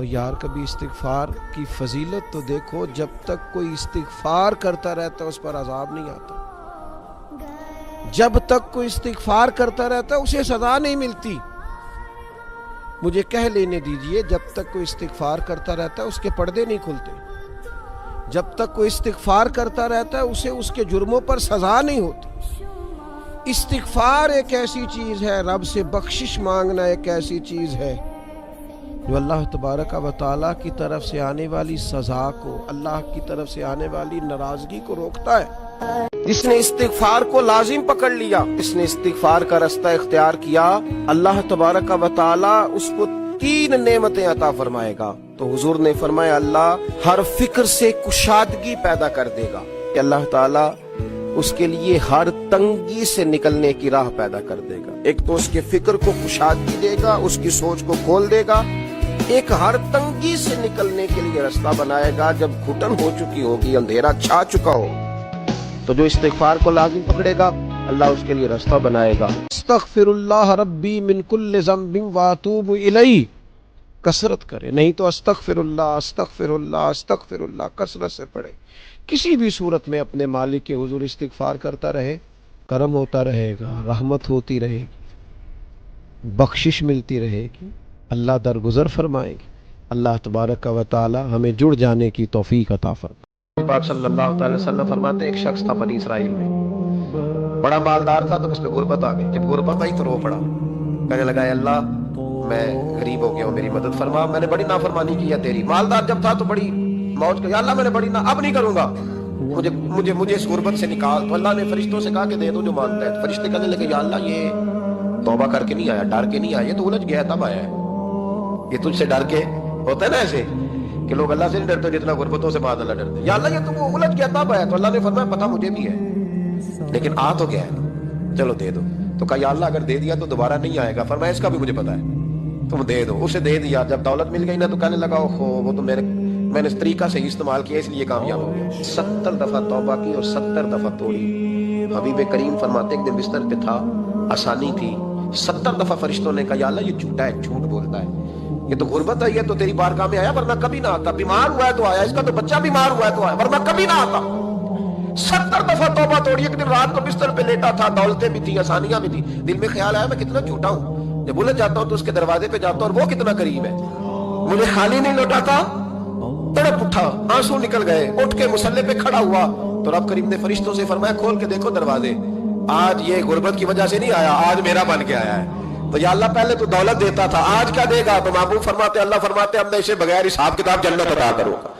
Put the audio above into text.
اور یار کبھی استغفار کی فضیلت تو دیکھو، جب تک کوئی استغفار کرتا رہتا ہے اس پر عذاب نہیں آتا، جب تک کوئی استغفار کرتا رہتا ہے اسے سزا نہیں ملتی۔ مجھے کہہ لینے دیجئے، جب تک کوئی استغفار کرتا رہتا ہے اس کے پردے نہیں کھلتے، جب تک کوئی استغفار کرتا رہتا ہے اسے اس کے جرموں پر سزا نہیں ہوتی۔ استغفار ایک ایسی چیز ہے، رب سے بخشش مانگنا ایک ایسی چیز ہے جو اللہ تبارک و تعالیٰ کی طرف سے آنے والی سزا کو، اللہ کی طرف سے آنے والی ناراضگی کو روکتا ہے۔ جس نے استغفار کو لازم پکڑ لیا، جس نے استغفار کا رستہ اختیار کیا، اللہ تبارک و تعالیٰ اس کو 3 نعمتیں عطا فرمائے گا۔ تو حضور نے فرمایا اللہ ہر فکر سے کشادگی پیدا کر دے گا، کہ اللہ تعالیٰ اس کے لیے ہر تنگی سے نکلنے کی راہ پیدا کر دے گا۔ ایک تو اس کے فکر کو کشادگی دے گا، اس کی سوچ کو کھول دے گا، ایک ہر تنگی سے نکلنے کے لیے رستہ بنائے گا۔ جب گھٹن ہو چکی ہوگی، اندھیرا چھا چکا ہو، تو جو استغفار کو لازم پکڑے گا اللہ اس کے لیے رستہ بنائے گا۔ استغفر اللہ ربی من کل ذنب واتوب الیہ، کثرت کرے، نہیں تو استغفر اللہ استغفر اللہ استغفر اللہ کثرت سے پڑھے۔ کسی بھی صورت میں اپنے مالک کے حضور استغفار کرتا رہے، کرم ہوتا رہے گا، رحمت ہوتی رہے گی، بخشش ملتی رہے گی، اللہ درگزر فرمائے گی۔ اللہ تبارک و تعالی ہمیں جڑ جانے کی توفیق عطا فرمائے۔ پاک صلی اللہ علیہ وسلم فرماتے ہیں ایک شخص تھا بنی اسرائیل میں، بڑا مالدار تھا، تو اس پہ غربت آ گئی۔ جب غربت آئی تو رو پڑا، کہنے لگا اے اللہ میں غریب ہو گیا ہوں، میری مدد فرما، میں نے بڑی نافرمانی کی ہے تیری۔ مالدار جب تھا تو بڑی موج کر، یا اللہ میں نے بڑی اب نہیں کروں گا، مجھے اس غربت سے نکال۔ تو اللہ نے فرشتوں سے کہا کہ دے دو جو مانگتا ہے۔ فرشتے کہنے لگے یا اللہ یہ توبہ کر کے نہیں آیا، ڈر کے نہیں آیا، یہ تو الجھ گیا تب آیا ہے۔ یہ تجھ سے ڈر کے ہوتا ہے نا ایسے کہ لوگ اللہ سے نہیں ڈرتے جتنا غربتوں سے بعد اللہ ڈرتے۔ یا اللہ یہ تو وہ الجھ گیا تب آیا۔ تو اللہ نے فرمایا پتہ مجھے بھی ہے، لیکن آ تو گیا ہے، چلو دے دو۔ تو کہا یا اللہ اگر دے دیا تو دوبارہ نہیں آئے گا۔ فرمایا اس کا بھی مجھے پتہ ہے، تم دے دو۔ اسے دے دیا۔ جب دولت مل گئی نا تو کہنے لگا اوہو وہ تو میں نے اس طریقہ سے استعمال کیا اس لیے کامیاب ہو گیا۔ 70 دفعہ توبہ کی اور 70 دفعہ توڑی۔ حبیب کریم فرماتے ایک دن بستر پہ تھا، آسانی تھی، 70 دفعہ فرشتوں نے کہا یا اللہ یہ جھوٹا ہے، جھوٹ بولتا ہے، یہ تو غربت ہے، یہ تو تیری بارگاہ میں آیا ورنہ کبھی نہ آتا، بیمار ہوا ہے تو آیا، اس کا تو بچہ بیمار ہوا ہے تو آیا ورنہ کبھی نہ آتا۔ 70 دفعہ توبہ توڑی۔ ایک دن رات کو بستر پہ لیٹا تھا، دولتیں بھی تھی، آسانیاں بھی تھی، دل میں خیال آیا میں کتنا جھوٹا ہوں، جب الجھ جاتا ہوں تو اس کے دروازے پہ جاتا ہوں اور وہ کتنا قریب ہے، مجھے خالی نہیں لوٹاتا۔ تڑپ اٹھا، آنسو نکل گئے، اٹھ کے مصلے پہ کھڑا ہوا تو رب کریم نے فرشتوں سے فرمایا کھول کے دیکھو دروازے، آج یہ غربت کی وجہ سے نہیں آیا، آج میرا بن کے آیا ہے۔ تو یا اللہ پہلے تو دولت دیتا تھا، آج کیا دے گا؟ تو محبوب فرماتے اللہ فرماتے اب میں اسے بغیر حساب کتاب جنت عطا کروں گا۔